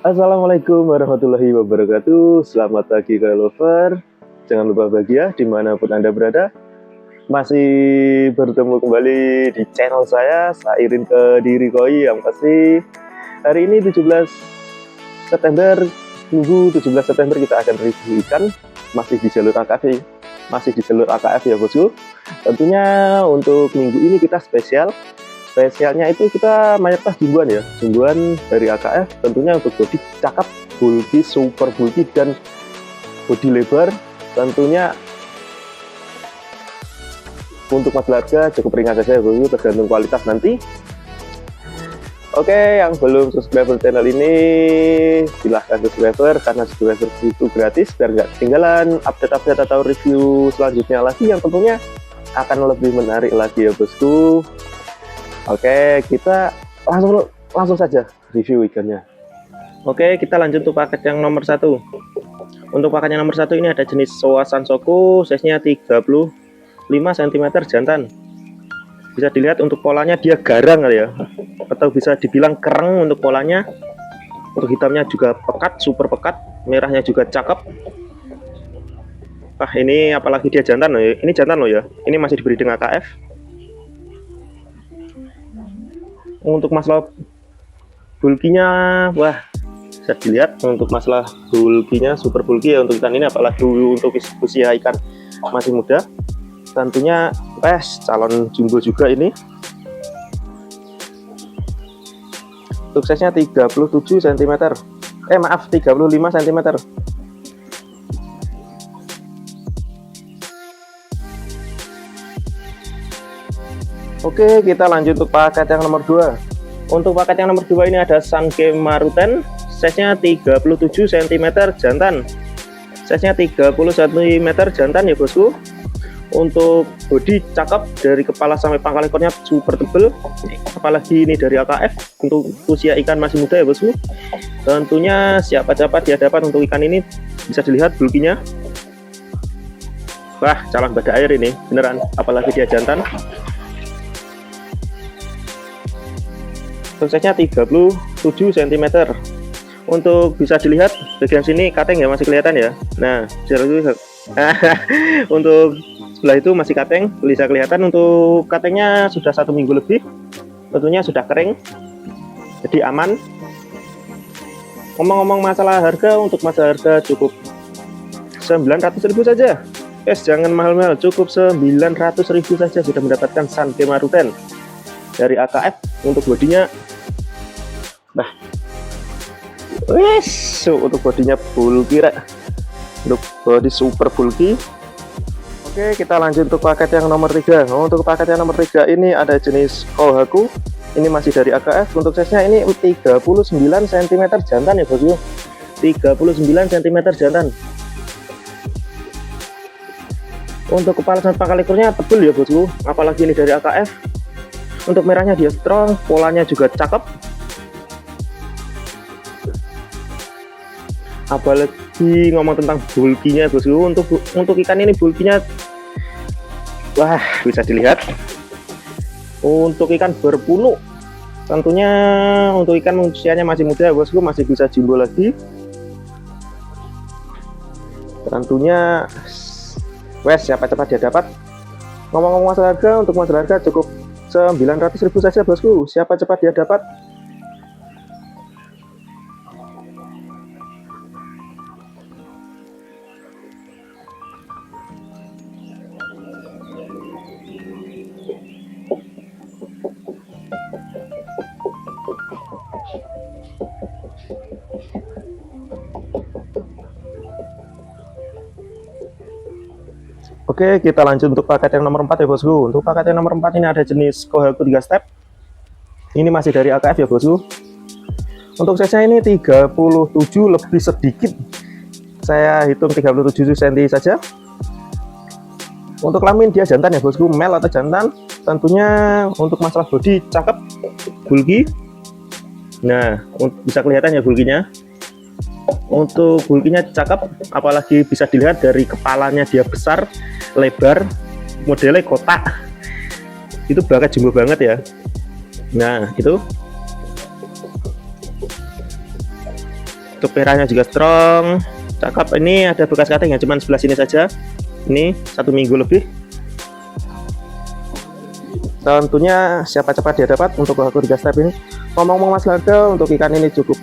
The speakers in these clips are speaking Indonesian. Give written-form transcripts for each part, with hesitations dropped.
Assalamualaikum warahmatullahi wabarakatuh. Selamat pagi lover. Jangan lupa bahagia dimanapun Anda berada. Masih bertemu kembali di channel saya Sairin Kediri Koi. Yang pasti hari ini 17 September, Minggu 17 September kita akan review ikan. Masih di jalur AKF, ya bosku. Tentunya untuk minggu ini kita spesialnya itu kita mayoritas jumbuan dari AKF, tentunya untuk body cakep, bulky, super bulky, dan body lebar. Tentunya untuk masalah harga cukup ringan saja ya, tergantung kualitas nanti. Oke, yang belum subscribe channel ini silahkan subscribe, karena subscriber itu gratis biar nggak ketinggalan update-update atau review selanjutnya lagi yang tentunya akan lebih menarik lagi ya bosku. Oke, kita langsung saja review ikannya. Oke, kita lanjut untuk paket yang nomor 1. Untuk paket yang nomor 1 ini ada jenis Showa Sansoku, size-nya 35 cm jantan. Bisa dilihat untuk polanya dia garang kali ya, atau bisa dibilang kereng untuk polanya. Untuk hitamnya juga pekat, super pekat, merahnya juga cakep. Ini apalagi dia jantan loh ya. Ini jantan loh ya. Ini masih diberi dengan KF. Untuk masalah bulkinya, wah, bisa dilihat untuk masalah bulkinya super bulky ya untuk ikan ini, apalagi untuk usia ikan masih muda. Tentunya calon jumbo juga ini. Untuk size nya 37 cm, 35 cm. Oke, kita lanjut untuk paket yang nomor 2. Untuk paket yang nomor 2 ini ada Sanke Maruten, size-nya 37 cm jantan. Size-nya 30 cm jantan ya bosku. Untuk body cakep, dari kepala sampai pangkal ekornya super tebel. Apalagi ini dari AKF, untuk usia ikan masih muda ya bosku. Tentunya siapa dapat dia dapat untuk ikan ini. Bisa dilihat bulkinya. Wah, calon badak air ini beneran, apalagi dia jantan. Size-nya 37 cm. Untuk bisa dilihat bagian sini kateng ya, masih kelihatan ya. Nah, untuk sebelah itu masih kateng, bisa kelihatan. Untuk katengnya sudah 1 minggu lebih, tentunya sudah kering, jadi aman. Ngomong-ngomong masalah harga, untuk masalah harga cukup 900.000 saja. Jangan mahal-mahal, cukup 900.000 saja sudah mendapatkan Sanke Maruten dari AKF. Untuk bodinya, untuk bodinya bulky, untuk body super bulky. Oke, kita lanjut untuk paket yang nomor 3. Untuk paket yang nomor 3 ini ada jenis Kohaku, ini masih dari AKF. Untuk size nya ini 39 cm jantan ya bosku, 39 cm jantan. Untuk kepala dan pangkal ekornya tebel ya bosku, apalagi ini dari AKF. Untuk merahnya dia strong, polanya juga cakep. Apalagi ngomong tentang bulkinya bosku, untuk ikan ini bulkinya, wah, bisa dilihat. Untuk ikan berbulu, tentunya untuk ikan usianya masih muda bosku, masih bisa jumbo lagi. Tentunya siapa cepat dia dapat. Ngomong-ngomong masalah harga, untuk masalah harga cukup 900.000 saja bosku, siapa cepat dia dapat. Oke, kita lanjut untuk paket yang nomor 4 ya bosku. Untuk paket yang nomor 4 ini ada jenis Kohaku 3 step. Ini masih dari AKF ya bosku. Untuk size-nya ini 37 lebih sedikit. Saya hitung 37 cm saja. Untuk kelamin dia jantan ya bosku, male atau jantan. Tentunya untuk masalah body cakep, bulky. Nah, bisa kelihatan ya bulkinya. Untuk bulkinya cakep, apalagi bisa dilihat dari kepalanya dia besar, lebar, modelnya kotak. Itu bakat jumbo banget ya. Nah, itu Untuk merahnya juga strong, cakep. Ini ada bekas cutting ya, cuman sebelah sini saja. Ini 1 minggu lebih. Tentunya siapa cepat dia dapat untuk Kohaku 3 step ini. Ngomong-ngomong mas harga untuk ikan ini cukup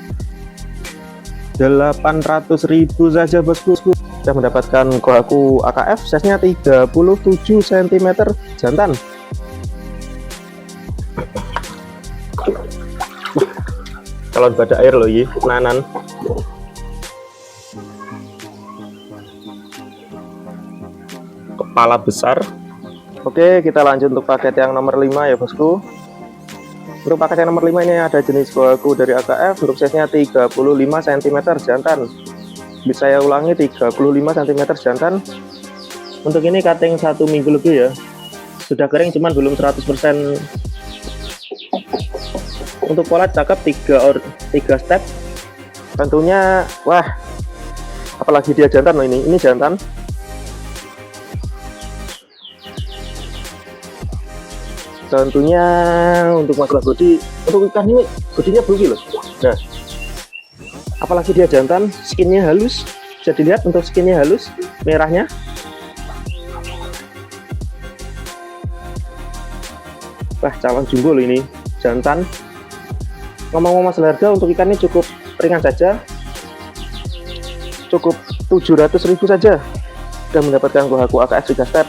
800.000 saja bosku. Sudah mendapatkan Kohaku AKF, size nya 37 cm jantan. Kalau pada air loh ya, nanan. Kepala besar. Oke, kita lanjut untuk paket yang nomor 5 ya bosku. Untuk paket yang nomor 5 ini ada jenis Kohaku dari AKF, untuk size nya 35 cm jantan. Bisa saya ulangi, 35 cm jantan. Untuk ini cutting 1 minggu lebih ya. Sudah kering cuman belum 100%. Untuk pola cakep, 3 step. Tentunya wah, apalagi dia jantan loh ini jantan. Tentunya untuk masalah body, untuk ikan ini bodinya bulky loh. Nah, apalagi dia jantan, skinnya halus, bisa dilihat untuk skinnya halus, merahnya. Wah, calon jumbo loh ini, jantan. Ngomong-ngomong masalah harga, untuk ikan ini cukup ringan saja, cukup 700.000 saja. Sudah mendapatkan Kohaku AKF 3 step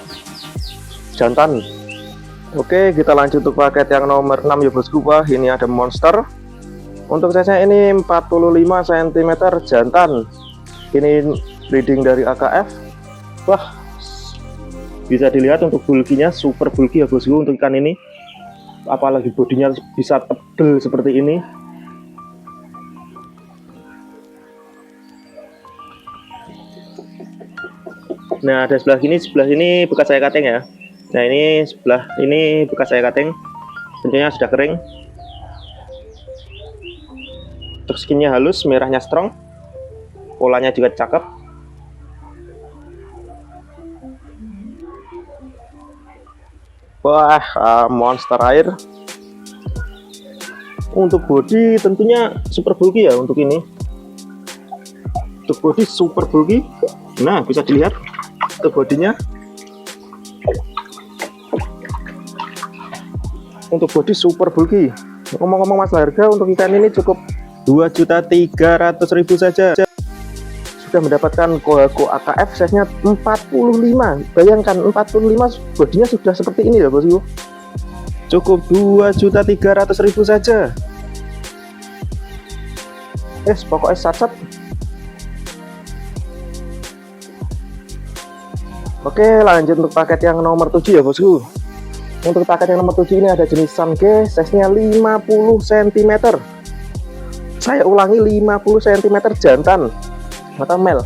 jantan. Oke, kita lanjut untuk paket yang nomor 6 ya bosku. Wah, ini ada monster. Untuk size ini 45 cm jantan. Ini breeding dari AKF. Wah, bisa dilihat untuk bulkinya super bulky ya bosku untuk ikan ini. Apalagi bodinya bisa tebel seperti ini. Nah, ada sebelah sini bekas saya cutting ya. Nah, ini sebelah ini bekas saya cutting, tentunya sudah kering. Untuk skinnya halus, merahnya strong, polanya juga cakep. Wah, monster air. Untuk body tentunya super bulky ya untuk ini. Untuk body super bulky. Nah, bisa dilihat untuk bodinya. Untuk body super bulky. Ngomong-ngomong masalah harga, untuk ikan ini cukup 2.300.000 saja. Sudah mendapatkan Kohaku AKF, size nya 45. Bayangkan 45, bodinya sudah seperti ini ya bosku. Cukup 2.300.000 saja. Pokoknya sat-sat. Oke, lanjut untuk paket yang nomor 7 ya bosku. Untuk paket yang nomor 7 ini ada jenis Sanke, size nya 50 cm. Saya ulangi, 50 cm jantan atau male.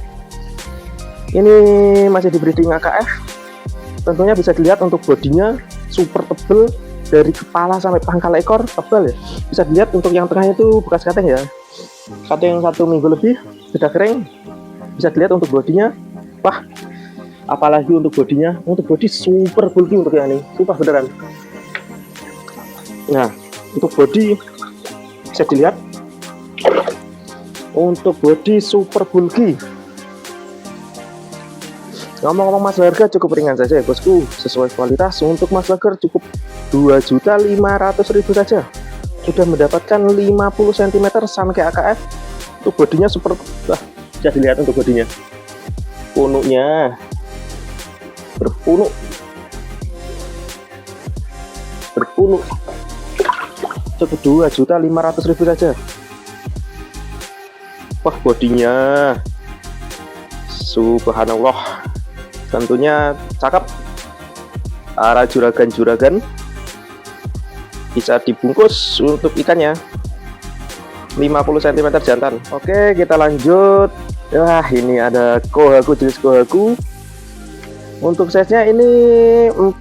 Ini masih di breeding AKF. Tentunya bisa dilihat untuk bodinya super tebel, dari kepala sampai pangkal ekor tebal ya. Bisa dilihat untuk yang tengahnya itu bekas cutting ya. Cutting 1 minggu lebih, sudah kering. Bisa dilihat untuk bodinya. Wah, apalagi untuk bodinya, untuk body super bulky untuk yang ini, sumpah beneran. Nah, untuk body bisa dilihat, untuk body super bulky. Ngomong-ngomong masalah harga, cukup ringan saja ya bosku, sesuai kualitas. Untuk Mas Lager cukup 2.500.000 saja. Sudah mendapatkan 50 cm Sanke AKF. Untuk bodinya super, wah, bisa dilihat untuk bodinya, punuknya berpunuk cukup 2.500.000 saja. Wah, bodinya subhanallah, tentunya cakep. Arah juragan bisa dibungkus untuk ikannya, 50 cm jantan. Oke, kita lanjut. Wah, ini ada Kohaku, jenis Kohaku. Untuk size-nya ini 45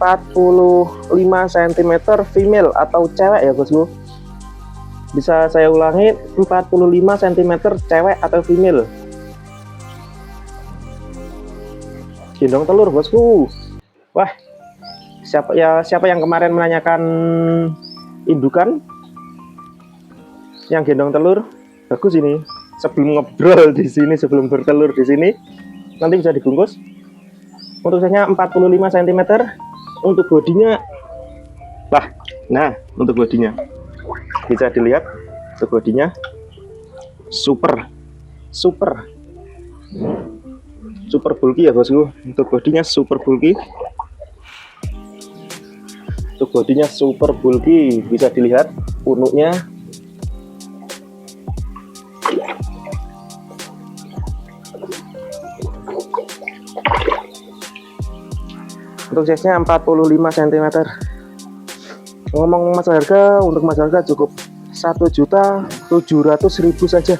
cm female atau cewek ya bosku. Bisa saya ulangi, 45 cm cewek atau female. Gendong telur bosku. Wah, siapa yang kemarin menanyakan indukan yang gendong telur? Bagus ini. sebelum ngobrol di sini, sebelum bertelur di sini, nanti bisa dibungkus. Untuk size-nya 45 cm. Untuk bodinya, nah untuk bodinya bisa dilihat, untuk bodinya super bulky ya bosku. Untuk bodinya super bulky. Untuk bodinya super bulky, bisa dilihat punuknya. Untuk size-nya 45 cm. Ngomong masalah harga, untuk masalah harga cukup 1.700.000 saja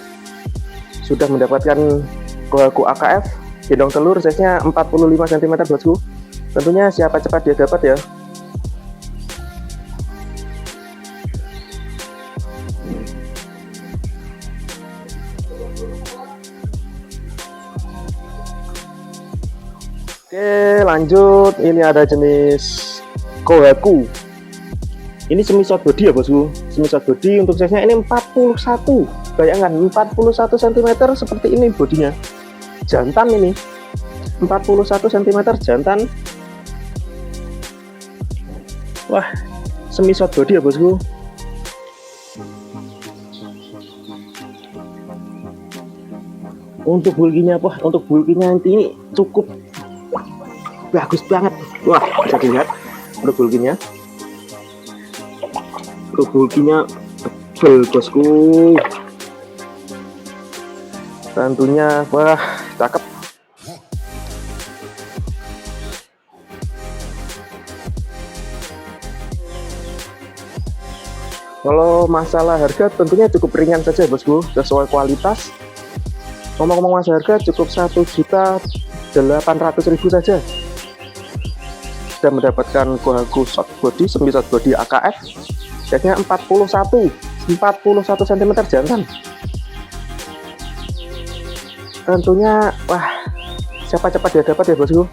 sudah mendapatkan Kohaku AKF gendong telur, size-nya 45 cm bosku. Tentunya siapa cepat dia dapat ya. Oke, lanjut. Ini ada jenis Kohaku. Ini semi short body ya bosku. Semi short body, untuk size-nya ini 41. Bayangkan 41 cm seperti ini bodinya. Jantan ini. 41 cm jantan. Wah, semi short body ya bosku. Untuk bulkinya, untuk bulkinya ini cukup bagus banget. Wah, bisa dilihat untuk bulkinya. Untuk bulkinya tebel bosku. Tentunya wah, cakep. Kalau masalah harga tentunya cukup ringan saja bosku, sesuai kualitas. Ngomong-ngomong masalah harga cukup 1.800.000 saja. Sudah mendapatkan Kohaku short body, semi short body AKF. Size-nya 41 cm jantan. Tentunya wah, siapa cepat dia dapat ya bosku.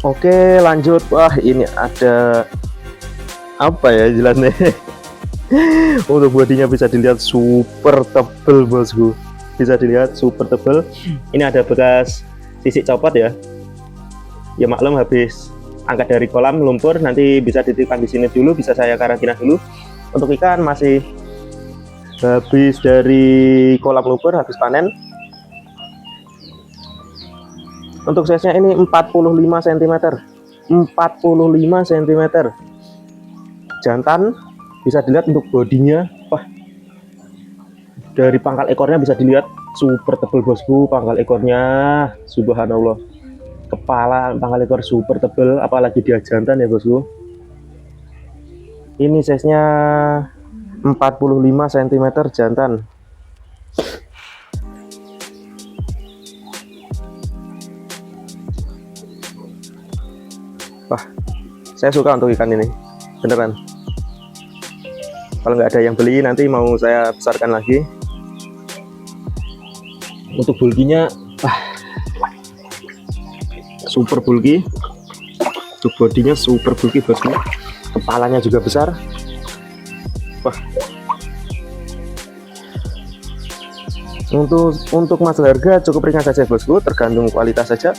Oke, lanjut. Wah, ini ada apa ya jelasnya. Untuk bodinya bisa dilihat super tebel bosku. Bisa dilihat super tebel. Ini ada bekas sisik copot ya. Ya maklum habis angkat dari kolam lumpur, nanti bisa dititipkan di sini dulu, bisa saya karantina dulu. Untuk ikan masih habis dari kolam lumpur, habis panen. Untuk size-nya ini 45 cm. 45 cm. Jantan, bisa dilihat untuk bodinya. Wah, dari pangkal ekornya bisa dilihat super tebel bosku. Pangkal ekornya subhanallah, kepala pangkal ekor super tebel, apalagi dia jantan ya bosku. Ini size nya 45 cm jantan. Wah, saya suka untuk ikan ini beneran. Kalau nggak ada yang beli, nanti mau saya besarkan lagi. Untuk bulkinya super bulky. Untuk bodinya super bulky bosku. Kepalanya juga besar. Wah. Untuk masalah harga cukup ringan saja bosku, tergantung kualitas saja.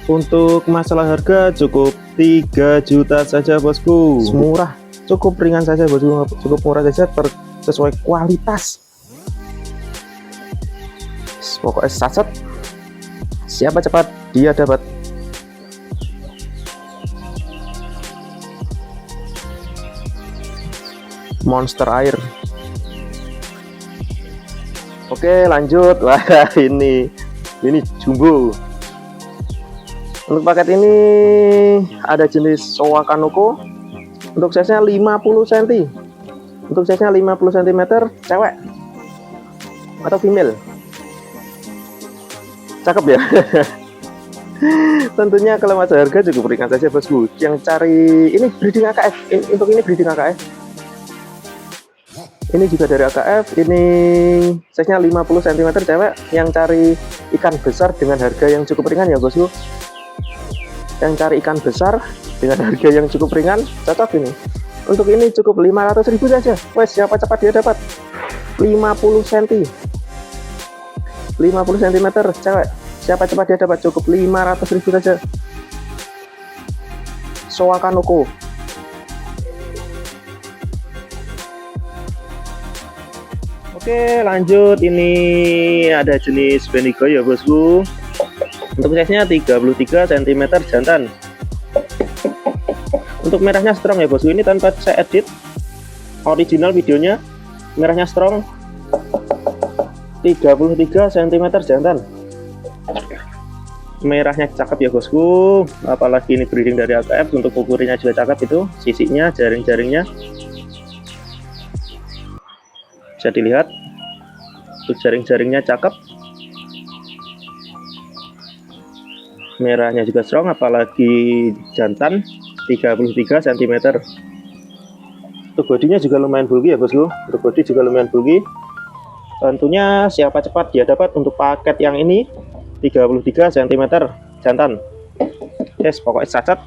Untuk masalah harga cukup 3 juta saja bosku. Murah. Cukup ringan saja bosku, cukup murah saja, sesuai kualitas. Pokoknya saset, siapa cepat dia dapat. Monster air. Oke, lanjut. Wah, ini jumbo. Untuk paket ini ada jenis Showa Kanoko. Untuk size-nya 50 cm. Untuk size-nya 50 cm, cewek atau female. Cakep ya. Tentunya kalau masalah harga cukup ringan saja bosku. Yang cari ini breeding AKF. Untuk ini breeding AKF. Ini juga dari AKF. Ini size-nya 50 cm cewek. Yang cari ikan besar dengan harga yang cukup ringan ya bosku. Yang cari ikan besar dengan harga yang cukup ringan, cocok ini. Untuk ini cukup 500.000 saja. Wes, siapa cepat dia dapat 50 cm 50 cm cewek. Siapa cepat dia dapat cukup 500.000 saja. Showa Kanoko. Oke, lanjut. Ini ada jenis Benigo ya bosku. Untuk size-nya 33 cm jantan. Untuk merahnya strong ya bosku. Ini tanpa saya edit, original videonya. Merahnya strong, 33 cm jantan. Merahnya cakep ya bosku. Apalagi ini breeding dari AKF. Untuk ukurannya juga cakep, itu sisinya, jaring-jaringnya bisa dilihat. Untuk jaring-jaringnya cakep, merahnya juga strong, apalagi jantan, 33 cm. Untuk bodinya juga lumayan bulky ya bosku. Untuk body juga lumayan bulky. Tentunya siapa cepat dia dapat untuk paket yang ini 33 cm jantan. Yes, pokoknya cacat.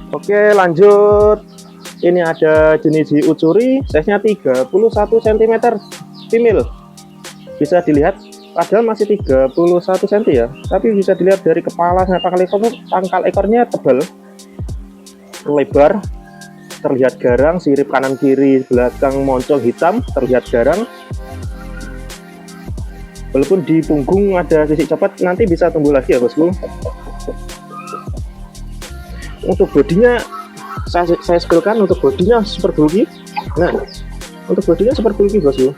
Oke, lanjut. Ini ada jenis Utsuri, size-nya 31 cm female. Bisa dilihat, padahal masih 31 cm ya, tapi bisa dilihat dari kepala sampai pangkal ekornya tebal, lebar, terlihat garang, sirip kanan kiri belakang moncong hitam, terlihat garang. Walaupun di punggung ada sisik copot, nanti bisa tumbuh lagi ya bosku. Untuk bodinya saya scrollkan, untuk bodinya super bulky. Nah, untuk bodinya super bulky bosku.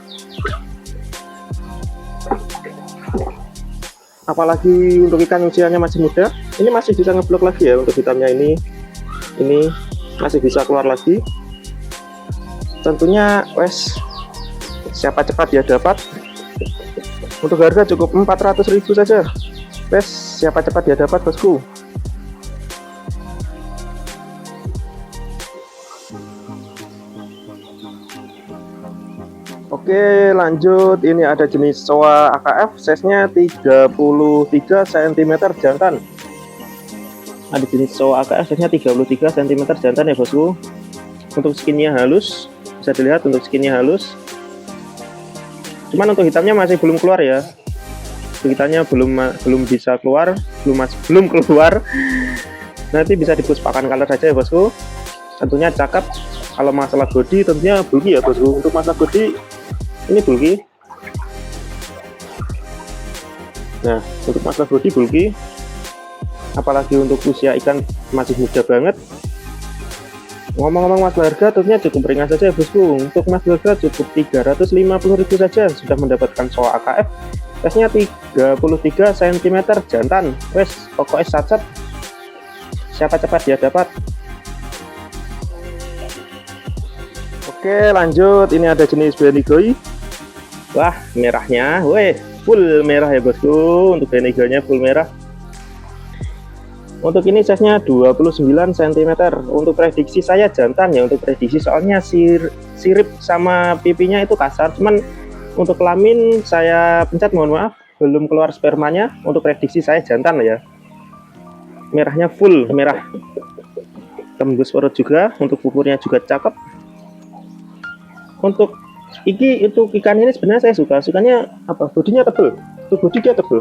Apalagi untuk ikan usianya masih muda, ini masih bisa ngeblok lagi ya. Untuk hitamnya ini masih bisa keluar lagi. Tentunya wes, siapa cepat dia dapat. Untuk harga cukup 400.000 saja. Wes, siapa cepat dia dapat bosku. Oke, lanjut. Ini ada jenis Showa AKF, size-nya 33 cm jantan. Ada jenis Showa AKF, size-nya 33 cm jantan ya bosku. Untuk skinnya halus, bisa dilihat untuk skinnya halus. Cuman untuk hitamnya masih belum keluar ya. Untuk hitamnya belum bisa keluar, belum keluar. Nanti bisa dipuspakan color saja ya bosku. Tentunya cakep. Kalau masalah body tentunya bulky ya bosku. Untuk masalah body ini bulky. Nah, untuk masalah body bulky, apalagi untuk usia ikan masih muda banget. Ngomong-ngomong masalah harga, tentunya cukup ringan saja ya bosku. Untuk masalah harga cukup 350.000 saja sudah mendapatkan Showa AKF, size-nya 33 cm jantan. Wes, pokoknya cacat. Siapa cepat dia dapat. Oke, lanjut. Ini ada jenis Benigoi. Wah, merahnya, weh, full merah ya bosku. Untuk Benigonya full merah. Untuk ini size-nya 29 cm. Untuk prediksi saya jantan ya, untuk prediksi soalnya sirip sama pipinya itu kasar. Cuman untuk kelamin saya pencet, mohon maaf, belum keluar spermanya. Untuk prediksi saya jantan ya. Merahnya full merah. Tembus perut juga, untuk ukurnya juga cakep. Untuk ikan ini sebenarnya saya sukanya apa? Bodinya tebel. Untuk bodi dia tebel.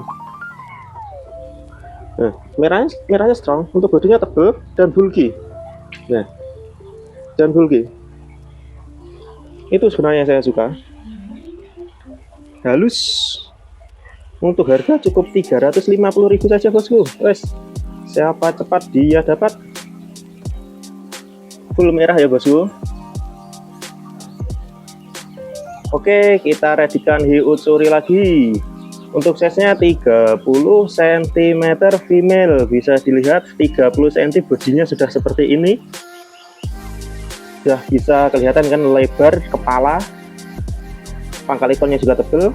Nah, merahnya strong. Untuk bodinya tebel dan bulky. Nah, dan bulky. Itu sebenarnya saya suka. Halus. Untuk harga cukup 350.000 saja bosku. Wes, siapa cepat dia dapat. Full merah ya bosku. Oke, kita readykan hiu Utsuri lagi. Untuk size-nya 30 cm female. Bisa dilihat 30 cm, bodinya sudah seperti ini. Sudah bisa kelihatan kan lebar kepala. Pangkal ekornya juga tebal.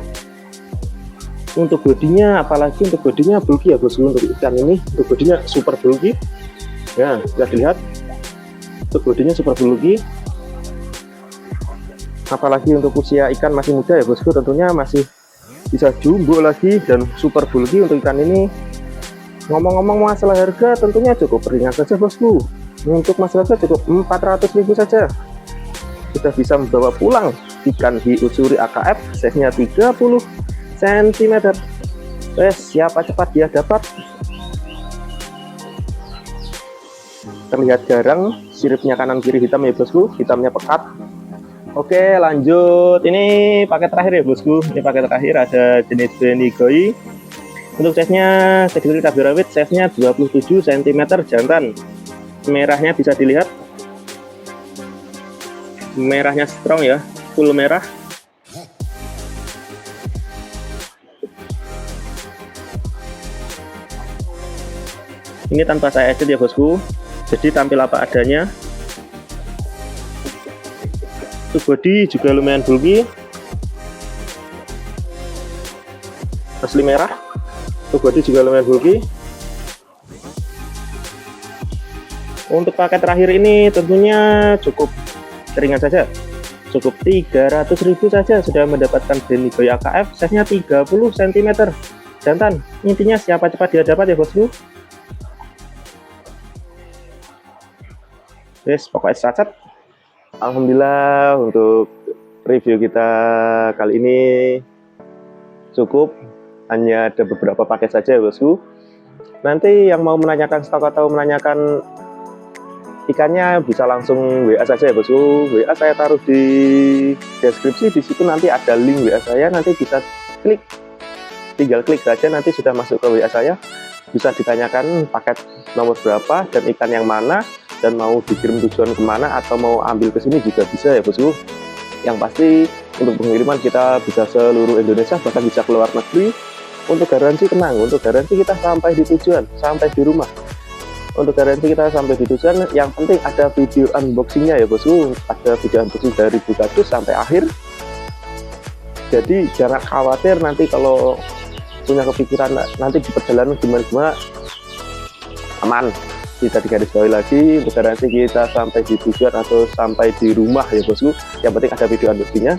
Untuk bodinya, apalagi untuk bodinya bulky ya bosku. Untuk ikan ini, untuk bodinya super bulky. Ya, bisa dilihat. Untuk bodinya super bulky. Apalagi untuk usia ikan masih muda ya bosku, tentunya masih bisa jumbo lagi dan super bulky untuk ikan ini. Ngomong-ngomong masalah harga, tentunya cukup ringan saja bosku. Untuk masalah harga cukup 400.000 saja sudah bisa membawa pulang ikan hiu suri AKF size-nya 30 cm. Siapa cepat dia dapat. Terlihat jarang siripnya kanan kiri hitam ya bosku, hitamnya pekat. Oke, lanjut. Ini paket terakhir ya bosku. Ini paket terakhir ada jenis benigoi. Untuk size-nya segitiga cabai rawit, size-nya 27 cm jantan. Merahnya bisa dilihat. Merahnya strong ya, full merah. Ini tanpa saya edit ya bosku, jadi tampil apa adanya. Untuk body juga lumayan bulky, asli merah. Untuk body juga lumayan bulky. Untuk paket terakhir ini tentunya cukup ringan saja, cukup 300.000 saja sudah mendapatkan benigoi AKF size-nya 30 cm jantan. Intinya siapa cepat dia dapat ya bosku. Pokoknya cacat. Alhamdulillah untuk review kita kali ini cukup, hanya ada beberapa paket saja ya bosku. Nanti yang mau menanyakan stok atau menanyakan ikannya bisa langsung WA saja ya bosku. WA saya taruh di deskripsi, di situ nanti ada link WA saya, nanti bisa klik, tinggal klik saja nanti sudah masuk ke WA saya. Bisa ditanyakan paket nomor berapa dan ikan yang mana, dan mau dikirim tujuan kemana atau mau ambil ke sini juga bisa ya bosku. Yang pasti untuk pengiriman kita bisa seluruh Indonesia, bahkan bisa keluar negeri. Untuk garansi tenang, untuk garansi kita sampai di tujuan, sampai di rumah. Untuk garansi kita sampai di tujuan, yang penting ada video unboxingnya ya bosku. Ada video unboxing dari buka dus sampai akhir. Jadi jangan khawatir nanti kalau punya kepikiran nanti di perjalanan gimana-gimana, aman. Kita digarisbawahi lagi, untuk garansi kita sampai di tujuan atau sampai di rumah ya bosku. Yang penting ada video unboxingnya.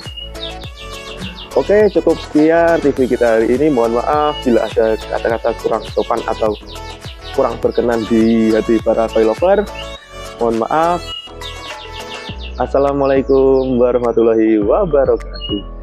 Oke, cukup sekian review kita hari ini. Mohon maaf bila ada kata-kata kurang sopan atau kurang berkenan di hati para koi lover. Mohon maaf. Assalamualaikum warahmatullahi wabarakatuh.